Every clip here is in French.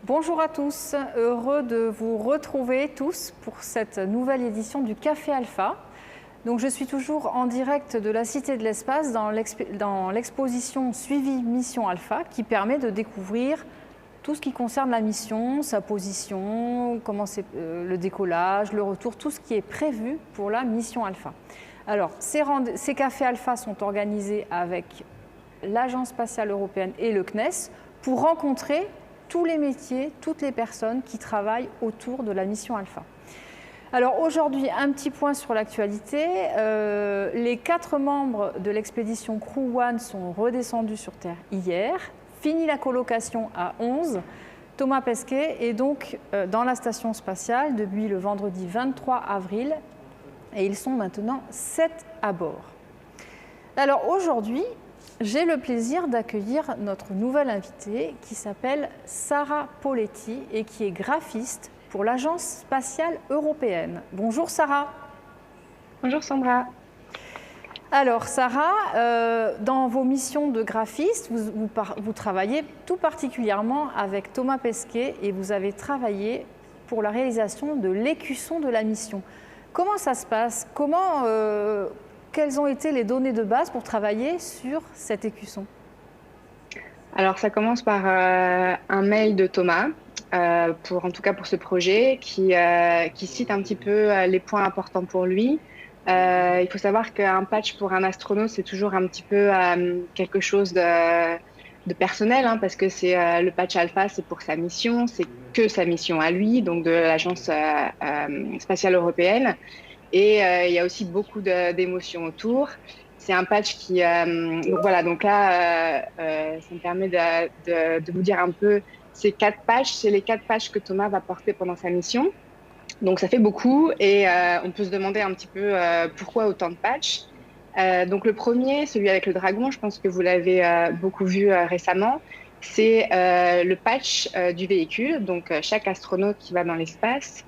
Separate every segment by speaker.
Speaker 1: Bonjour à tous, heureux de vous retrouver tous pour cette nouvelle édition du Café Alpha. Donc je suis toujours en direct de la Cité de l'Espace dans l'exposition Suivi Mission Alpha qui permet de découvrir tout ce qui concerne la mission, sa position, comment c'est le décollage, le retour, tout ce qui est prévu pour la mission Alpha. Alors ces cafés Alpha sont organisés avec l'Agence spatiale européenne et le CNES pour rencontrer tous les métiers, toutes les personnes qui travaillent autour de la mission Alpha. Alors aujourd'hui, un petit point sur l'actualité. Les 4 membres de l'expédition Crew One sont redescendus sur Terre hier. Fini la colocation à 11. Thomas Pesquet est donc dans la station spatiale depuis le vendredi 23 avril et ils sont maintenant 7 à bord. Alors aujourd'hui, j'ai le plaisir d'accueillir notre nouvelle invitée qui s'appelle Sarah Poletti et qui est graphiste pour l'Agence spatiale européenne. Bonjour Sarah.
Speaker 2: Bonjour Sandra.
Speaker 1: Alors Sarah, dans vos missions de graphiste, vous travaillez tout particulièrement avec Thomas Pesquet et vous avez travaillé pour la réalisation de l'écusson de la mission. Comment ça se passe ? Quelles ont été les données de base pour travailler sur cet écusson ?
Speaker 2: Alors ça commence par un mail de Thomas, en tout cas pour ce projet, qui cite un petit peu les points importants pour lui. Il faut savoir qu'un patch pour un astronaute, c'est toujours un petit peu quelque chose de personnel, hein, parce que c'est le patch alpha, c'est pour sa mission, c'est que sa mission à lui, donc de l'Agence spatiale européenne. Et il y a aussi beaucoup d'émotions autour. C'est un patch qui... donc là, ça me permet de vous dire un peu ces 4 patchs. C'est les 4 patchs que Thomas va porter pendant sa mission. Donc ça fait beaucoup et on peut se demander un petit peu pourquoi autant de patchs. Donc le premier, celui avec le dragon, je pense que vous l'avez beaucoup vu récemment, c'est le patch du véhicule. Donc chaque astronaute qui va dans l'espace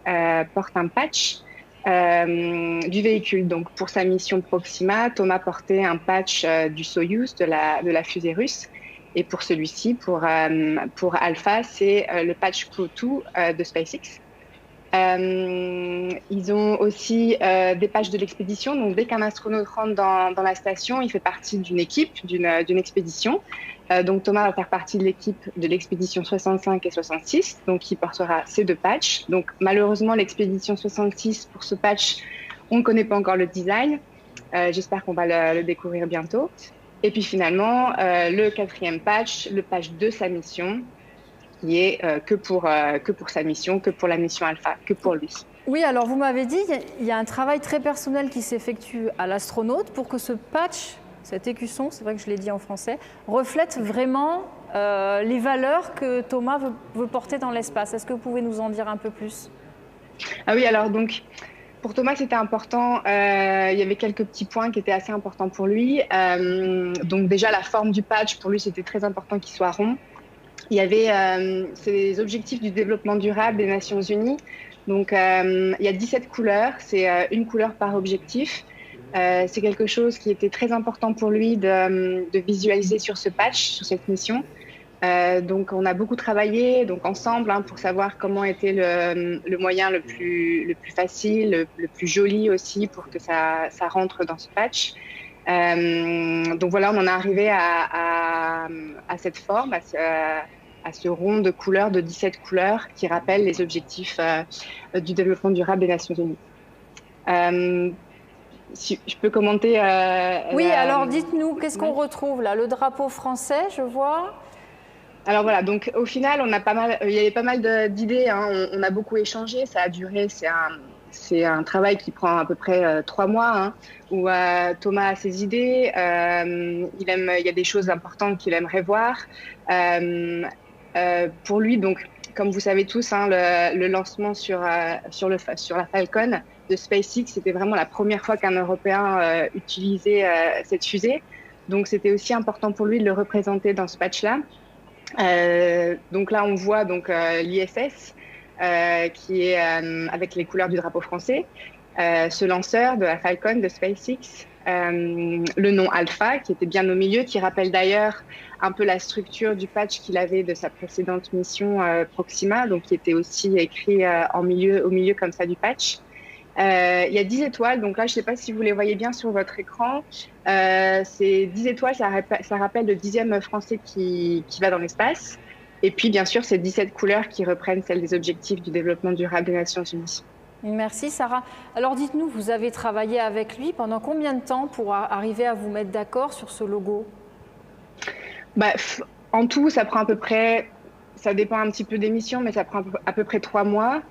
Speaker 2: porte un patch du véhicule. Donc pour sa mission Proxima, Thomas portait un patch du Soyouz, de la fusée russe. Et pour celui-ci, pour Alpha, c'est le patch Crew 2 de SpaceX. Ils ont aussi des patchs de l'expédition. Donc, dès qu'un astronaute rentre dans la station, il fait partie d'une équipe, d'une expédition. Donc, Thomas va faire partie de l'équipe de l'expédition 65 et 66. Donc, il portera ces 2 patchs. Donc, malheureusement, l'expédition 66, pour ce patch, on ne connaît pas encore le design. J'espère qu'on va le découvrir bientôt. Et puis, finalement, le 4e patch, le patch de sa mission, qui est que pour sa mission, que pour la mission Alpha, que pour lui.
Speaker 1: Oui, alors vous m'avez dit, il y a un travail très personnel qui s'effectue à l'astronaute pour que ce patch, cet écusson, c'est vrai que je l'ai dit en français, reflète vraiment les valeurs que Thomas veut porter dans l'espace. Est-ce que vous pouvez nous en dire un peu plus ?
Speaker 2: Ah oui, alors donc, pour Thomas, c'était important. Il y avait quelques petits points qui étaient assez importants pour lui. Donc déjà, la forme du patch, pour lui, c'était très important qu'il soit rond. Il y avait ces objectifs du développement durable des Nations Unies. Donc, il y a 17 couleurs. C'est une couleur par objectif. C'est quelque chose qui était très important pour lui de visualiser sur ce patch, sur cette mission. Donc, on a beaucoup travaillé ensemble pour savoir comment était le moyen le plus facile, le plus joli aussi pour que ça rentre dans ce patch. Donc voilà, on en est arrivé à cette forme, à ce rond de couleurs, de 17 couleurs, qui rappellent les objectifs du développement durable des Nations Unies. Si je peux commenter.
Speaker 1: Oui, alors dites-nous, qu'est-ce qu'on retrouve là ? Le drapeau français, je vois.
Speaker 2: Alors voilà, donc au final, il y avait pas mal d'idées, hein, on a beaucoup échangé, ça a duré, c'est un travail qui prend à peu près 3 mois, hein, où Thomas a ses idées, il y a des choses importantes qu'il aimerait voir. Pour lui, donc, comme vous savez tous, hein, le lancement sur la Falcon de SpaceX, c'était vraiment la première fois qu'un Européen utilisait cette fusée. Donc c'était aussi important pour lui de le représenter dans ce patch-là. Donc là, on voit l'ISS qui est avec les couleurs du drapeau français, ce lanceur de la Falcon de SpaceX le nom Alpha, qui était bien au milieu, qui rappelle d'ailleurs un peu la structure du patch qu'il avait de sa précédente mission Proxima, donc qui était aussi écrit au milieu comme ça du patch. Il y a 10 étoiles, donc là, je ne sais pas si vous les voyez bien sur votre écran. Ces 10 étoiles, ça rappelle le 10e Français qui va dans l'espace. Et puis, bien sûr, ces 17 couleurs qui reprennent celles des objectifs du développement durable des Nations Unies.
Speaker 1: Merci Sarah. Alors dites-nous, vous avez travaillé avec lui pendant combien de temps pour arriver à vous mettre d'accord sur ce logo?
Speaker 2: Bah, en tout, ça prend à peu près, ça dépend un petit peu des missions, mais ça prend à peu près 3 mois.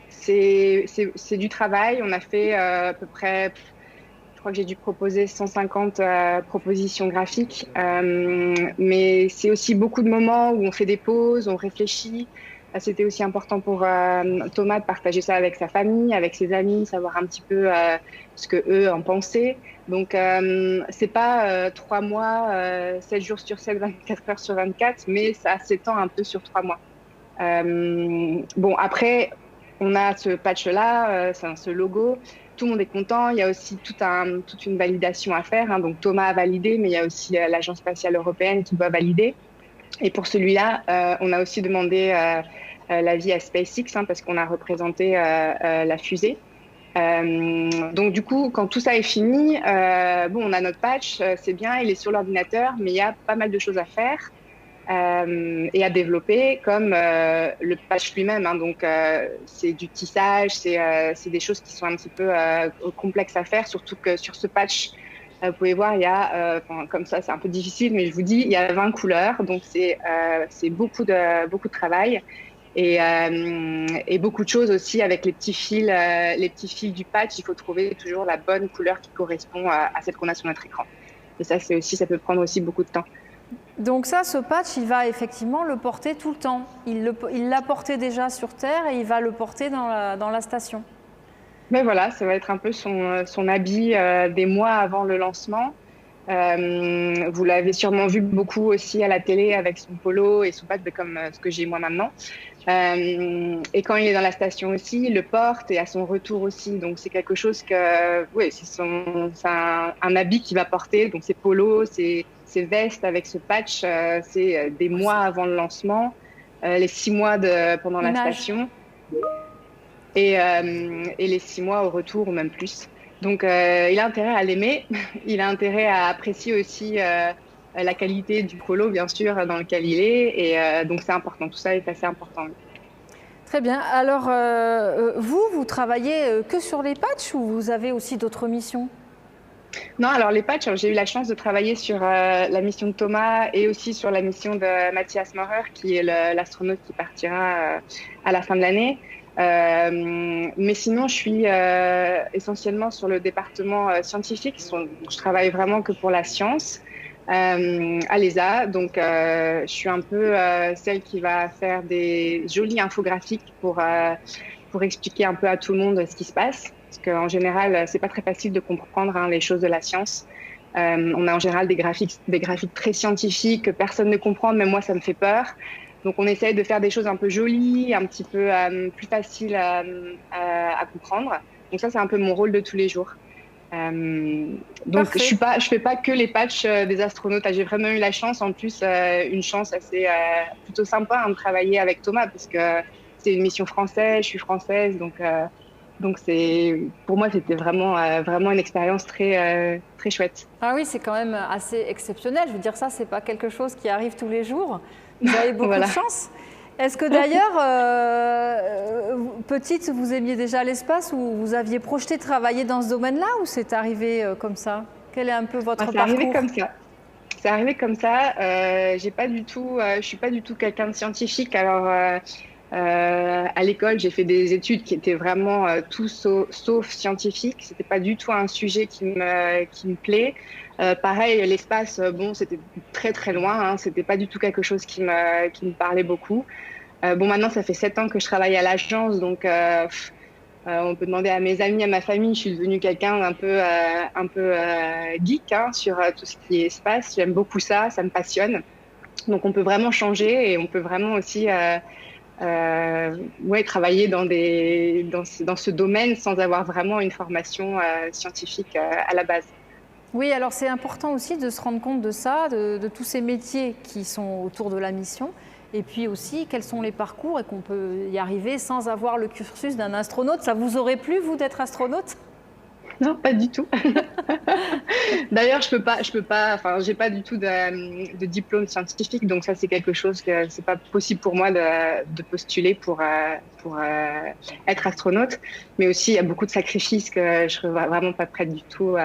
Speaker 2: C'est du travail. On a fait à peu près, je crois que j'ai dû proposer 150 propositions graphiques. Mais c'est aussi beaucoup de moments où on fait des pauses, on réfléchit. C'était aussi important pour Thomas de partager ça avec sa famille, avec ses amis, savoir un petit peu ce que eux en pensaient. Donc, c'est pas 3 mois, 7 jours sur 7, 24 heures sur 24, mais ça s'étend un peu sur 3 mois. Bon, après, on a ce patch-là, ce logo. Tout le monde est content. Il y a aussi toute une validation à faire. Hein. Donc, Thomas a validé, mais il y a aussi l'Agence spatiale européenne qui doit valider. Et pour celui-là, on a aussi demandé l'avis à SpaceX, hein, parce qu'on a représenté la fusée. Donc du coup, quand tout ça est fini, bon, on a notre patch, c'est bien, il est sur l'ordinateur, mais il y a pas mal de choses à faire et à développer, comme le patch lui-même. Hein. Donc c'est du tissage, c'est des choses qui sont un petit peu complexes à faire, surtout que sur ce patch, vous pouvez voir, il y a, comme ça, c'est un peu difficile, mais je vous dis, il y a 20 couleurs, donc c'est beaucoup de travail. Et beaucoup de choses aussi avec les petits fils du patch. Il faut trouver toujours la bonne couleur qui correspond à celle qu'on a sur notre écran. Et ça, ça peut prendre aussi beaucoup de temps.
Speaker 1: Donc ça, ce patch, il va effectivement le porter tout le temps. Il l'a porté déjà sur Terre et il va le porter dans la station.
Speaker 2: Mais voilà, ça va être un peu son habit des mois avant le lancement. Vous l'avez sûrement vu beaucoup aussi à la télé avec son polo et son patch, comme ce que j'ai moi maintenant. Et quand il est dans la station aussi, il le porte et à son retour aussi. Donc c'est quelque chose que, oui, c'est un habit qu'il va porter. Donc ses polos, ses vestes avec ce patch, c'est des mois avant le lancement, les 6 mois pendant la station et les 6 mois au retour ou même plus. Donc, il a intérêt à l'aimer. Il a intérêt à apprécier aussi la qualité du polo, bien sûr, dans lequel il est. Et donc, c'est important. Tout ça est assez important.
Speaker 1: Très bien. Alors, vous travaillez que sur les patchs ou vous avez aussi d'autres missions?
Speaker 2: Non, alors les patchs, j'ai eu la chance de travailler sur la mission de Thomas et aussi sur la mission de Matthias Maurer, qui est l'astronaute qui partira à la fin de l'année. Mais sinon, je suis essentiellement sur le département scientifique. Je travaille vraiment que pour la science à l'ESA. Donc, je suis un peu celle qui va faire des jolies infographiques pour expliquer un peu à tout le monde ce qui se passe. Parce qu'en général, c'est pas très facile de comprendre les choses de la science. On a en général des graphiques très scientifiques que personne ne comprend, même moi, ça me fait peur. Donc, on essaye de faire des choses un peu jolies, un petit peu plus faciles à comprendre. Donc, ça, c'est un peu mon rôle de tous les jours. Donc, je fais pas que les patchs des astronautes. J'ai vraiment eu la chance, en plus, une chance assez plutôt sympa de travailler avec Thomas, parce que c'est une mission française, je suis française, donc pour moi, c'était vraiment une expérience très très chouette.
Speaker 1: Ah oui, c'est quand même assez exceptionnel. Je veux dire, ça, c'est pas quelque chose qui arrive tous les jours. Vous avez beaucoup de chance. Est-ce que d'ailleurs, petite, vous aimiez déjà l'espace ou vous aviez projeté de travailler dans ce domaine-là ou c'est arrivé comme ça? Quel est un peu votre parcours?
Speaker 2: C'est arrivé comme ça. C'est arrivé comme ça. Je suis pas du tout quelqu'un de scientifique. Alors, à l'école, j'ai fait des études qui étaient vraiment tout sauf scientifiques. C'était pas du tout un sujet qui me plaît. Pareil, l'espace, bon, c'était très très loin. Hein, c'était pas du tout quelque chose qui me parlait beaucoup. Bon, maintenant, ça fait 7 ans que je travaille à l'agence, donc on peut demander à mes amis, à ma famille. Je suis devenue quelqu'un d'un peu geek hein, sur tout ce qui est espace. J'aime beaucoup ça, ça me passionne. Donc, on peut vraiment changer et on peut vraiment aussi ouais, travailler dans ce domaine sans avoir vraiment une formation scientifique à la base.
Speaker 1: Oui, alors c'est important aussi de se rendre compte de ça, de tous ces métiers qui sont autour de la mission, et puis aussi quels sont les parcours et qu'on peut y arriver sans avoir le cursus d'un astronaute. Ça vous aurait plu, vous, d'être astronaute?
Speaker 2: Non, pas du tout. D'ailleurs, je peux pas, enfin, j'ai pas du tout de diplôme scientifique, donc ça, c'est quelque chose que c'est pas possible pour moi de postuler pour être astronaute. Mais aussi, il y a beaucoup de sacrifices que je serais vraiment pas prête du tout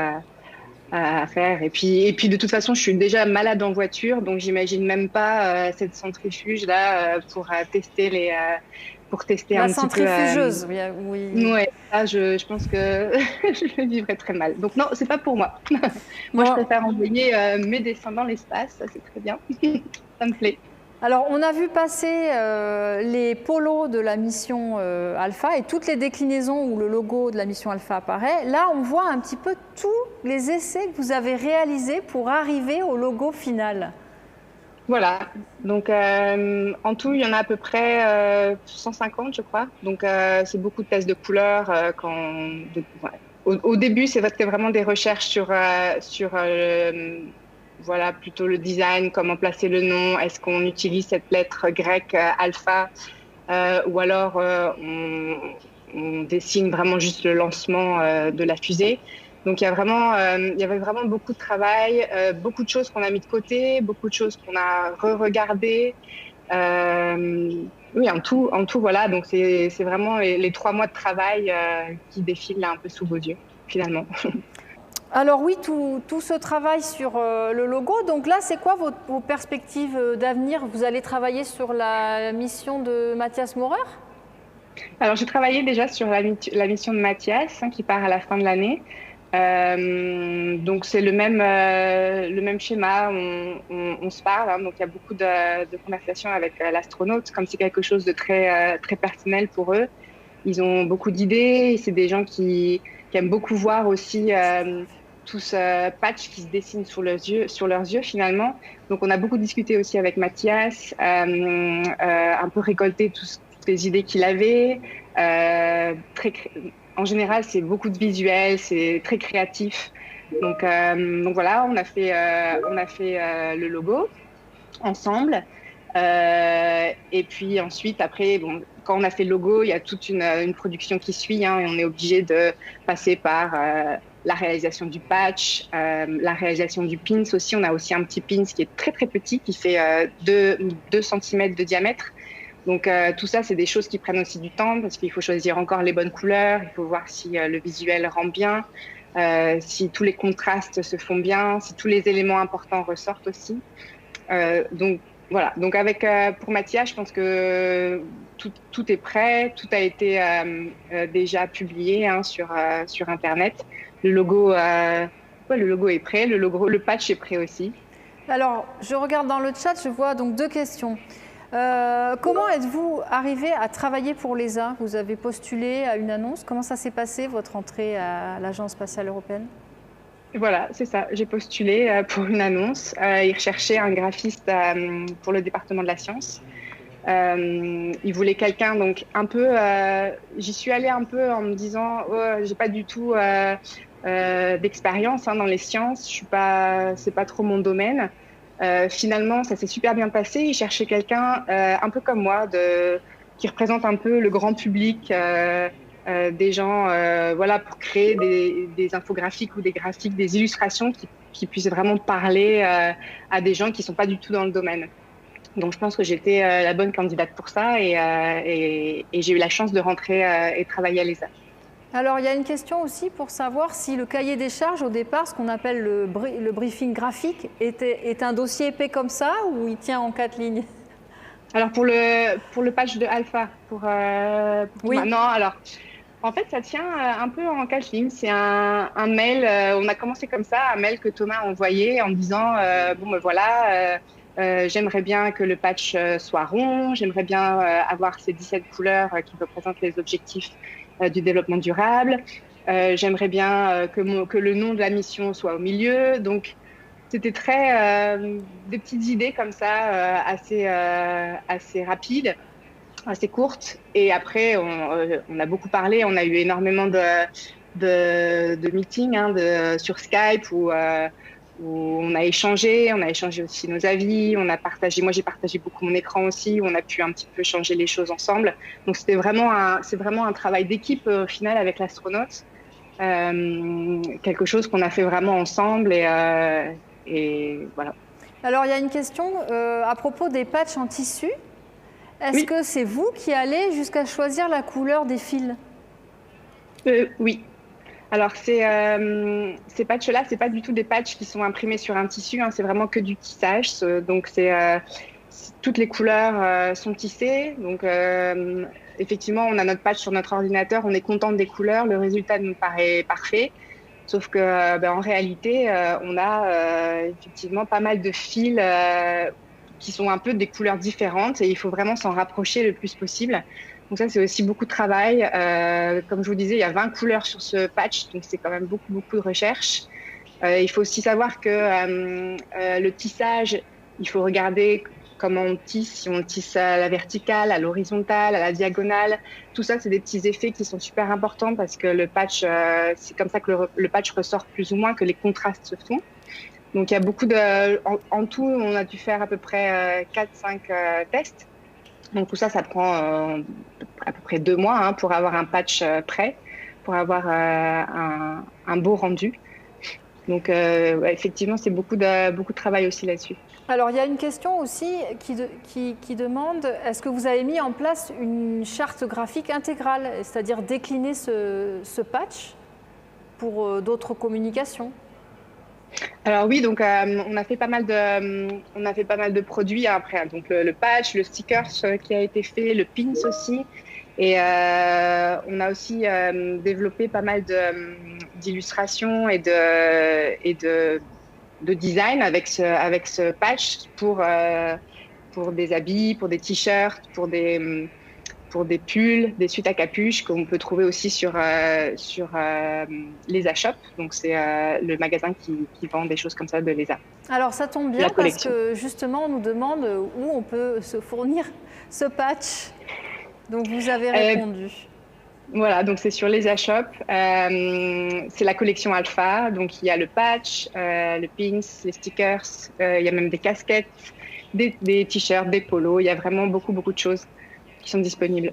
Speaker 2: à faire. Et puis, de toute façon, je suis déjà malade en voiture, donc j'imagine même pas cette centrifuge là pour tester
Speaker 1: La
Speaker 2: un petit peu.
Speaker 1: centrifugeuse, oui. Oui.
Speaker 2: Ouais, ça, je pense que je le vivrais très mal. Donc non, c'est pas pour moi. Moi, je
Speaker 1: Bon,
Speaker 2: préfère envoyer mes dessins dans l'espace, ça c'est très bien. Ça me plaît.
Speaker 1: alors on a vu passer les polos de la mission Alpha et toutes les déclinaisons où le logo de la mission Alpha apparaît. Là, on voit un petit peu tous les essais que vous avez réalisés pour arriver au logo final.
Speaker 2: Voilà. Donc en tout, il y en a à peu près 150, je crois. Donc c'est beaucoup de tests de couleurs. Ouais. Au début, c'était vraiment des recherches voilà, plutôt le design, comment placer le nom, est-ce qu'on utilise cette lettre grecque alpha ou alors on dessine vraiment juste le lancement de la fusée. Donc il y avait vraiment beaucoup de travail, beaucoup de choses qu'on a mis de côté, beaucoup de choses qu'on a re-regardées. Oui, en tout, voilà. Donc c'est vraiment les 3 mois de travail qui défilent là, un peu sous vos yeux, finalement.
Speaker 1: Alors oui, tout ce travail sur le logo. Donc là, c'est quoi vos perspectives d'avenir? Vous allez travailler sur la mission de Mathias Maurer?
Speaker 2: Alors, j'ai travaillé déjà sur la mission de Mathias, hein, qui part à la fin de l'année. Donc, c'est le même schéma. On se parle, hein, donc il y a beaucoup de conversations avec l'astronaute, comme c'est quelque chose de très personnel pour eux. Ils ont beaucoup d'idées. C'est des gens qui aiment beaucoup voir aussi tout ce patch qui se dessine sur leurs yeux finalement. Donc, on a beaucoup discuté aussi avec Mathias, un peu récolté toutes les idées qu'il avait. En général, c'est beaucoup de visuels, c'est très créatif. Donc voilà, on a fait le logo ensemble. Et puis ensuite, après, bon, quand on a fait le logo, il y a toute une production qui suit, hein, et on est obligé de passer par la réalisation du patch, la réalisation du pins aussi. On a aussi un petit pins qui est très petit, qui fait 2 cm de diamètre. Donc tout ça, c'est des choses qui prennent aussi du temps parce qu'il faut choisir encore les bonnes couleurs, il faut voir si le visuel rend bien, si tous les contrastes se font bien, si tous les éléments importants ressortent aussi. Donc voilà, donc pour Mathias, je pense que tout est prêt, tout a été déjà publié, hein, sur Internet. Le logo, le logo est prêt, le patch est prêt aussi.
Speaker 1: Alors, je regarde dans le chat, je vois donc 2 questions. Comment êtes-vous arrivé à travailler pour l'ESA? Vous avez postulé à une annonce. Comment ça s'est passé, votre entrée à l'Agence spatiale européenne?
Speaker 2: Voilà, c'est ça. J'ai postulé pour une annonce. Ils recherchaient un graphiste pour le département de la science. Ils voulaient quelqu'un, donc un peu. J'y suis allée un peu en me disant, oh, j'ai pas du tout d'expérience, hein, dans les sciences. C'est pas trop mon domaine. Finalement, ça s'est super bien passé. Ils cherchaient quelqu'un un peu comme moi, qui représente un peu le grand public. Des gens, voilà, pour créer des infographiques ou des graphiques, des illustrations qui puissent vraiment parler à des gens qui ne sont pas du tout dans le domaine. Donc, je pense que j'étais la bonne candidate pour ça et j'ai eu la chance de rentrer et travailler à l'ESA.
Speaker 1: Alors, il y a une question aussi pour savoir si le cahier des charges, au départ, ce qu'on appelle le briefing graphique, est un dossier épais comme ça ou il tient en 4 lignes?
Speaker 2: Alors, pour le patch de Alpha,
Speaker 1: Oui.
Speaker 2: non, alors. En fait, ça tient un peu en 4 lignes. C'est un mail, on a commencé comme ça, un mail que Thomas a envoyé en disant bon, ben voilà, j'aimerais bien que le patch soit rond, j'aimerais bien avoir ces 17 couleurs qui représentent les objectifs du développement durable, j'aimerais bien que le nom de la mission soit au milieu. Donc, c'était des petites idées comme ça, assez rapides. assez courte. Et après, on a beaucoup parlé, on a eu énormément de meetings sur Skype où on a échangé aussi nos avis, on a partagé, moi j'ai partagé beaucoup mon écran aussi, où on a pu un petit peu changer les choses ensemble. Donc c'est vraiment un travail d'équipe au final avec l'astronaute, quelque chose qu'on a fait vraiment ensemble et voilà.
Speaker 1: Alors, il y a une question à propos des patchs en tissu. Est-ce
Speaker 2: Oui,
Speaker 1: que c'est vous qui allez jusqu'à choisir la couleur des fils?
Speaker 2: oui. Alors, ces patchs-là, c'est pas du tout des patchs qui sont imprimés sur un tissu, hein, c'est vraiment que du tissage. Donc, toutes les couleurs sont tissées. Donc, effectivement, on a notre patch sur notre ordinateur, on est content des couleurs, le résultat nous paraît parfait. Sauf que, en réalité, on a effectivement pas mal de fils qui sont un peu des couleurs différentes et il faut vraiment s'en rapprocher le plus possible. Donc ça, c'est aussi beaucoup de travail. Comme je vous disais, il y a 20 couleurs sur ce patch, donc c'est quand même beaucoup, beaucoup de recherche. Il faut aussi savoir que le tissage, il faut regarder comment on tisse, si on tisse à la verticale, à l'horizontale, à la diagonale. Tout ça, c'est des petits effets qui sont super importants parce que le patch, c'est comme ça que le patch ressort plus ou moins, que les contrastes se font. Donc, il y a beaucoup en tout, on a dû faire à peu près 4-5 tests. Donc, tout ça, ça prend à peu près 2 mois pour avoir un patch prêt, pour avoir un beau rendu. Donc, ouais, effectivement, c'est beaucoup de travail aussi là-dessus.
Speaker 1: Alors, il y a une question aussi qui demande, est-ce que vous avez mis en place une charte graphique intégrale, c'est-à-dire décliner ce patch pour d'autres communications?
Speaker 2: Alors oui, donc on a fait pas mal de produits après. Donc le patch, le sticker qui a été fait, le pins aussi. Et on a aussi développé pas mal d'illustrations de design avec ce patch pour des habits, pour des t-shirts, pour des pulls, des suites à capuche qu'on peut trouver aussi sur l'ESA Shop. Donc, c'est le magasin qui vend des choses comme ça de l'ESA.
Speaker 1: Alors, ça tombe bien parce que justement, on nous demande où on peut se fournir ce patch. Donc, vous avez répondu.
Speaker 2: Voilà, donc c'est sur l'ESA Shop. C'est la collection Alpha. Donc, il y a le patch, le pins, les stickers. Il y a même des casquettes, des t-shirts, des polos. Il y a vraiment beaucoup, beaucoup de choses qui sont disponibles.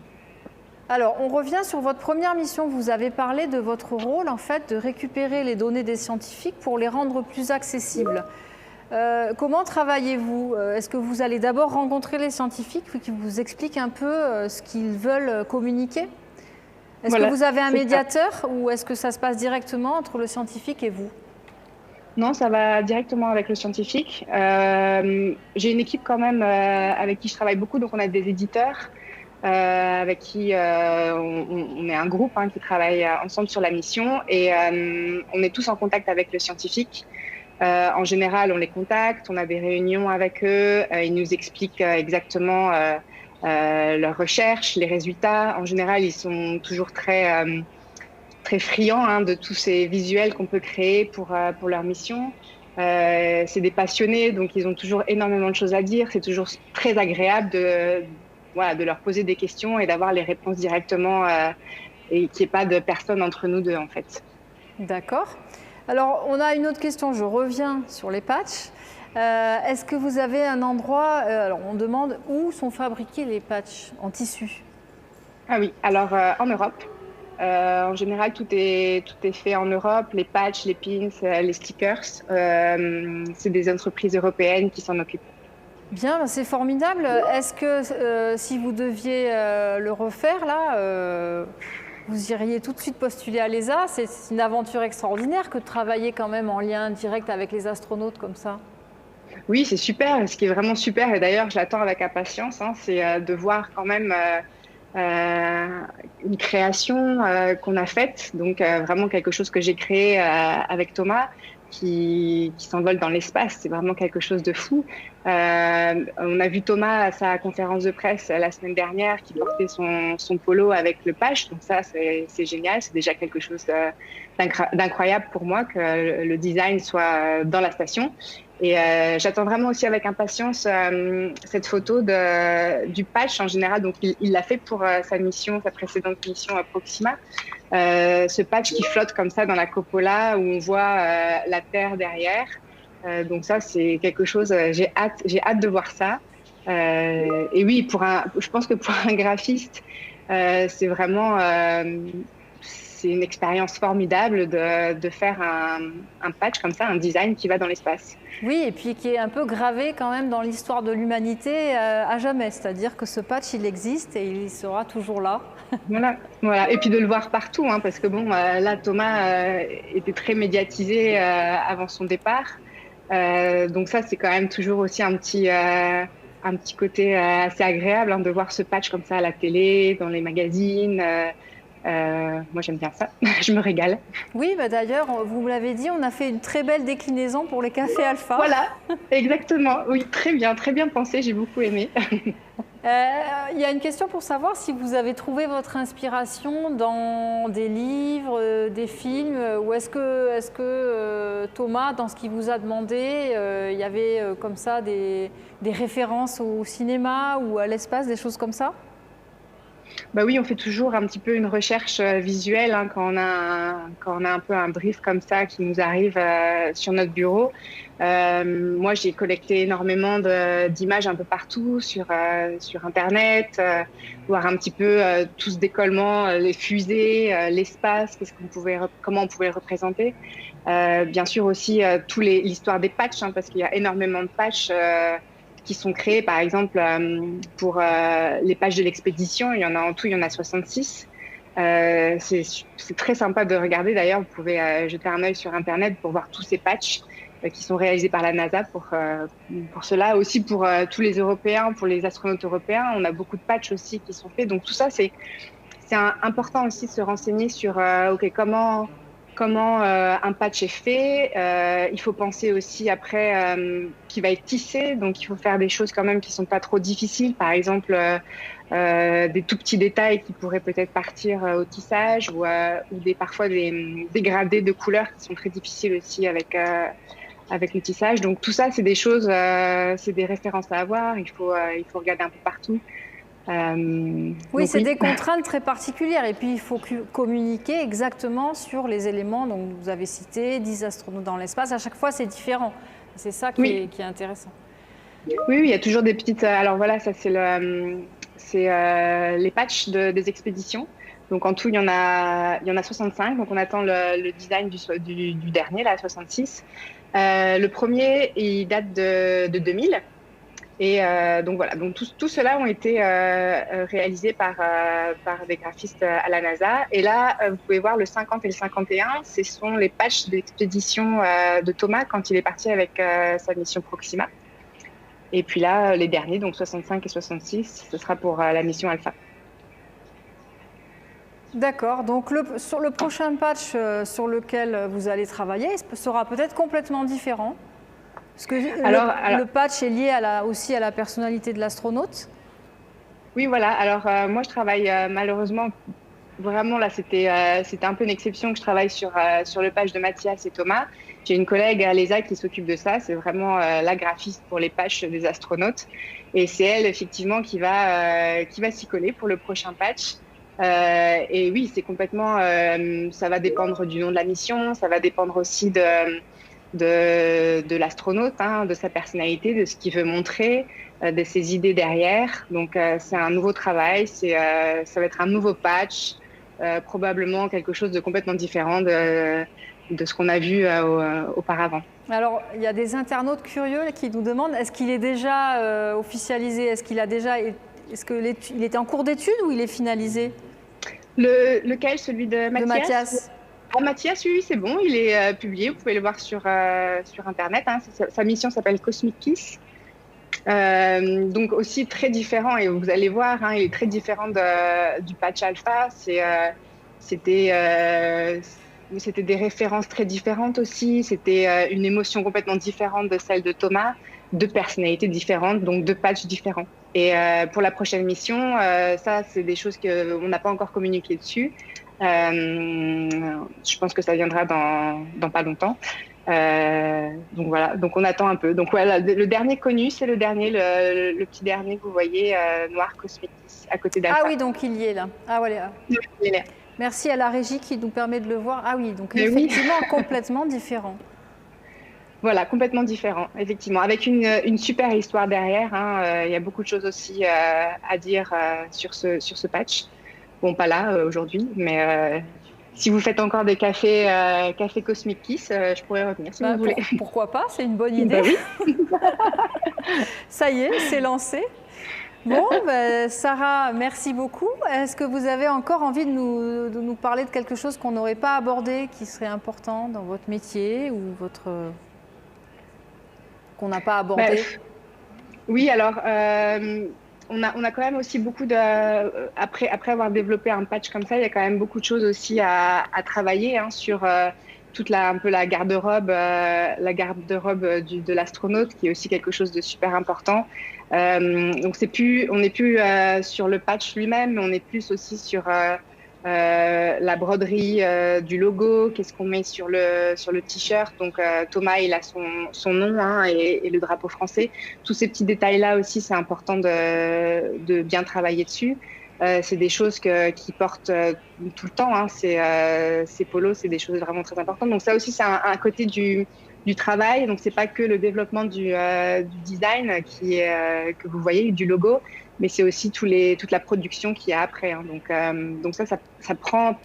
Speaker 1: Alors, on revient sur votre première mission. Vous avez parlé de votre rôle, en fait, de récupérer les données des scientifiques pour les rendre plus accessibles. Comment travaillez-vous? Est-ce que vous allez d'abord rencontrer les scientifiques qui vous expliquent un peu ce qu'ils veulent communiquer? Est-ce que vous avez un médiateur ou est-ce que ça se passe directement entre le scientifique et vous?
Speaker 2: Non, ça va directement avec le scientifique. J'ai une équipe quand même avec qui je travaille beaucoup, donc on a des éditeurs avec qui on est un groupe qui travaille ensemble sur la mission et on est tous en contact avec le scientifique. En général, on les contacte, on a des réunions avec eux, ils nous expliquent exactement leurs recherches, les résultats. En général, ils sont toujours très friands de tous ces visuels qu'on peut créer pour leur mission. C'est des passionnés, donc ils ont toujours énormément de choses à dire. C'est toujours très agréable de leur poser des questions et d'avoir les réponses directement et qu'il n'y ait pas de personne entre nous deux, en fait.
Speaker 1: D'accord. Alors, on a une autre question. Je reviens sur les patchs. Est-ce que vous avez un endroit, alors on demande où sont fabriqués les patchs en tissu?
Speaker 2: Ah oui, alors en Europe. En général, tout est fait en Europe. Les patchs, les pins, les stickers, c'est des entreprises européennes qui s'en occupent.
Speaker 1: Bien, c'est formidable. Est-ce que si vous deviez le refaire, là, vous iriez tout de suite postuler à l'ESA? C'est une aventure extraordinaire que de travailler quand même en lien direct avec les astronautes comme ça.
Speaker 2: Oui, c'est super. Ce qui est vraiment super, et d'ailleurs, je l'attends avec impatience, c'est de voir quand même une création qu'on a faite. Donc, vraiment quelque chose que j'ai créé avec Thomas qui s'envole dans l'espace. C'est vraiment quelque chose de fou. On a vu Thomas à sa conférence de presse la semaine dernière qui portait son polo avec le patch. Donc ça, c'est génial. C'est déjà quelque chose d'incroyable pour moi que le design soit dans la station. Et j'attends vraiment aussi avec impatience cette photo du patch en général. Donc, il l'a fait pour sa précédente mission à Proxima. Ce patch qui flotte comme ça dans la cupola où on voit la Terre derrière. Donc ça, c'est quelque chose, j'ai hâte de voir ça. Et oui, je pense que pour un graphiste, c'est vraiment c'est une expérience formidable de faire un patch comme ça, un design qui va dans l'espace.
Speaker 1: Oui, et puis qui est un peu gravé quand même dans l'histoire de l'humanité à jamais. C'est-à-dire que ce patch, il existe et il sera toujours là.
Speaker 2: Voilà. Et puis de le voir partout, hein, parce que bon, là, Thomas était très médiatisé avant son départ. Donc ça, c'est quand même toujours aussi un petit côté assez agréable, hein, de voir ce patch comme ça à la télé, dans les magazines. Moi, j'aime bien ça. Je me régale.
Speaker 1: Oui, bah d'ailleurs, vous me l'avez dit, on a fait une très belle déclinaison pour les cafés alpha.
Speaker 2: Voilà, exactement. Oui, très bien pensé. J'ai beaucoup aimé.
Speaker 1: Il y a une question pour savoir si vous avez trouvé votre inspiration dans des livres, des films, ou est-ce que Thomas, dans ce qu'il vous a demandé, il y avait comme ça des références au cinéma ou à l'espace, des choses comme ça?
Speaker 2: Bah oui, on fait toujours un petit peu une recherche visuelle, hein, quand on a un peu un brief comme ça qui nous arrive sur notre bureau. Moi, j'ai collecté énormément d'images un peu partout sur Internet, voir un petit peu tout ce décollement, les fusées, l'espace, comment on pouvait le représenter. Bien sûr aussi l'histoire des patchs, hein, parce qu'il y a énormément de patchs qui sont créés, par exemple, pour les pages de l'expédition. Il y en a 66. C'est très sympa de regarder. D'ailleurs, vous pouvez jeter un œil sur Internet pour voir tous ces patchs qui sont réalisés par la NASA pour cela. Aussi pour tous les Européens, pour les astronautes européens. On a beaucoup de patchs aussi qui sont faits. Donc tout ça, c'est important aussi de se renseigner sur comment un patch est fait. Il faut penser aussi après qui va être tissé. Donc, il faut faire des choses quand même qui sont pas trop difficiles. Par exemple, des tout petits détails qui pourraient peut-être partir au tissage ou parfois des dégradés de couleurs qui sont très difficiles aussi avec le tissage. Donc, tout ça, c'est des choses, c'est des références à avoir. Il faut regarder un peu partout.
Speaker 1: Oui, c'est des contraintes très particulières et puis il faut communiquer exactement sur les éléments dont vous avez cité, 10 astronautes dans l'espace. À chaque fois, c'est différent. C'est ça qui est intéressant.
Speaker 2: Oui, il y a toujours des petites... Alors voilà, ça c'est les patchs des expéditions. Donc en tout, il y en a 65. Donc on attend le design du dernier, là, 66. Le premier, il date de 2000. Et donc voilà, donc tout cela ont été réalisés par des graphistes à la NASA. Et là, vous pouvez voir le 50 et le 51, ce sont les patchs d'expédition de Thomas quand il est parti avec sa mission Proxima. Et puis là, les derniers, donc 65 et 66, ce sera pour la mission Alpha.
Speaker 1: D'accord, donc sur le prochain patch sur lequel vous allez travailler sera peut-être complètement différent. Parce que le patch est lié aussi à la personnalité de l'astronaute.
Speaker 2: Oui, voilà. Alors, moi, je travaille malheureusement, vraiment, là, c'était un peu une exception que je travaille sur le patch de Mathias et Thomas. J'ai une collègue à l'ESA qui s'occupe de ça. C'est vraiment la graphiste pour les patchs des astronautes. Et c'est elle, effectivement, qui va s'y coller pour le prochain patch. Et oui, c'est complètement... ça va dépendre du nom de la mission. Ça va dépendre aussi de l'astronaute, hein, de sa personnalité, de ce qu'il veut montrer, de ses idées derrière. Donc, c'est un nouveau travail, ça va être un nouveau patch, probablement quelque chose de complètement différent de ce qu'on a vu auparavant.
Speaker 1: Alors, il y a des internautes curieux qui nous demandent, est-ce qu'il est déjà officialisé? Est-ce qu'il était en cours d'études ou il est finalisé?
Speaker 2: Lequel? Celui de Mathias?
Speaker 1: De Mathias.
Speaker 2: Ah, Mathias, oui, c'est bon, il est publié, vous pouvez le voir sur Internet. Hein. Sa mission s'appelle Cosmic Kiss. Donc aussi très différent, et vous allez voir, hein, il est très différent du patch alpha. C'était des références très différentes aussi, c'était une émotion complètement différente de celle de Thomas, deux personnalités différentes, donc deux patchs différents. Et pour la prochaine mission, ça c'est des choses qu'on n'a pas encore communiqué dessus. Je pense que ça viendra dans pas longtemps. Donc voilà, donc on attend un peu. Donc voilà, le dernier connu, c'est le dernier, le petit dernier que vous voyez, noir Cosmic Kiss, à côté
Speaker 1: Ah
Speaker 2: d'Alpha.
Speaker 1: oui, donc il y est là. Ah voilà.
Speaker 2: Il est là.
Speaker 1: Merci à la régie qui nous permet de le voir. Ah oui, donc
Speaker 2: Mais oui.
Speaker 1: effectivement complètement différent.
Speaker 2: Voilà, complètement différent, effectivement, avec une super histoire derrière. Hein. Il y a beaucoup de choses aussi à dire sur ce patch. Bon, pas là aujourd'hui, mais si vous faites encore des cafés, café Cosmic Kiss, je pourrais revenir si vous voulez.
Speaker 1: Pourquoi pas, c'est une bonne idée.
Speaker 2: Bah oui.
Speaker 1: Ça y est, c'est lancé. Bon, Sarah, merci beaucoup. Est-ce que vous avez encore envie de nous parler de quelque chose qu'on n'aurait pas abordé, qui serait important dans votre métier ou qu'on n'a pas abordé?
Speaker 2: Oui, alors on a quand même aussi beaucoup de après avoir développé un patch comme ça, il y a quand même beaucoup de choses aussi à travailler hein, sur toute un peu la garde-robe de l'astronaute, qui est aussi quelque chose de super important. Donc on n'est plus sur le patch lui-même, mais on est plus aussi sur la broderie du logo, qu'est-ce qu'on met sur le t-shirt. Donc Thomas, il a son nom hein, et le drapeau français. Tous ces petits détails-là aussi, c'est important de bien travailler dessus. C'est des choses qui portent tout le temps. Hein. Ces polos, c'est des choses vraiment très importantes. Donc ça aussi, c'est un côté du travail. Donc c'est pas que le développement du design que vous voyez, du logo, mais c'est aussi toute la production qu'il y a après. Hein. Donc ça prend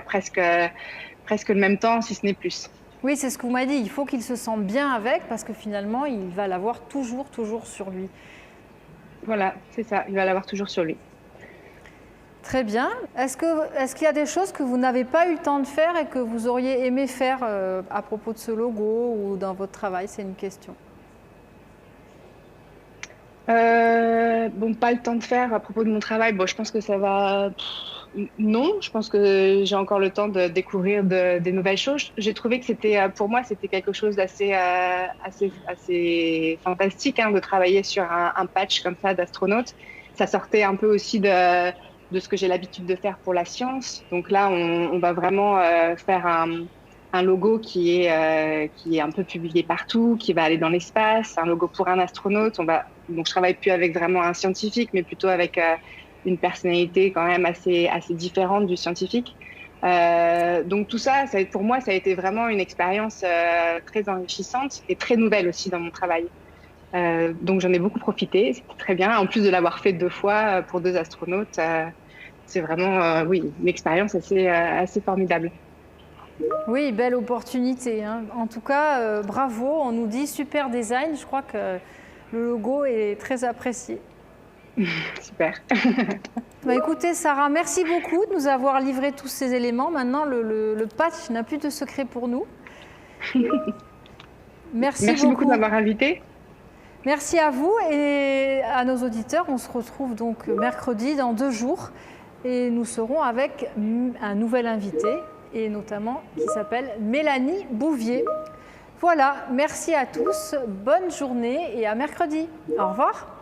Speaker 2: presque le même temps, si ce n'est plus.
Speaker 1: Oui, c'est ce que vous m'avez dit. Il faut qu'il se sente bien avec, parce que finalement, il va l'avoir toujours sur lui.
Speaker 2: Voilà, c'est ça. Il va l'avoir toujours sur lui.
Speaker 1: Très bien. Est-ce qu'il y a des choses que vous n'avez pas eu le temps de faire et que vous auriez aimé faire à propos de ce logo ou dans votre travail? C'est une question.
Speaker 2: Bon, pas le temps de faire à propos de mon travail. Bon, je pense que ça va. Non, je pense que j'ai encore le temps de découvrir des nouvelles choses. J'ai trouvé que pour moi, c'était quelque chose d'assez fantastique hein, de travailler sur un patch comme ça d'astronaute. Ça sortait un peu aussi de ce que j'ai l'habitude de faire pour la science. Donc là, on va vraiment faire un logo qui est un peu publié partout, qui va aller dans l'espace, un logo pour un astronaute. Donc je travaille plus avec vraiment un scientifique, mais plutôt avec une personnalité quand même assez différente du scientifique. Donc tout ça, pour moi, ça a été vraiment une expérience très enrichissante et très nouvelle aussi dans mon travail. Donc j'en ai beaucoup profité, c'était très bien. En plus de l'avoir fait 2 fois pour 2 astronautes, c'est vraiment oui, une expérience assez formidable.
Speaker 1: Oui, belle opportunité. Hein. En tout cas, bravo, on nous dit super design. Je crois que le logo est très apprécié.
Speaker 2: Super.
Speaker 1: Écoutez, Sarah, merci beaucoup de nous avoir livré tous ces éléments. Maintenant, le patch n'a plus de secret pour nous. Merci
Speaker 2: beaucoup de m'avoir invité.
Speaker 1: Merci à vous et à nos auditeurs. On se retrouve donc mercredi dans 2 jours et nous serons avec un nouvel invité et notamment qui s'appelle Mélanie Bouvier. Voilà, merci à tous, bonne journée et à mercredi. Au revoir.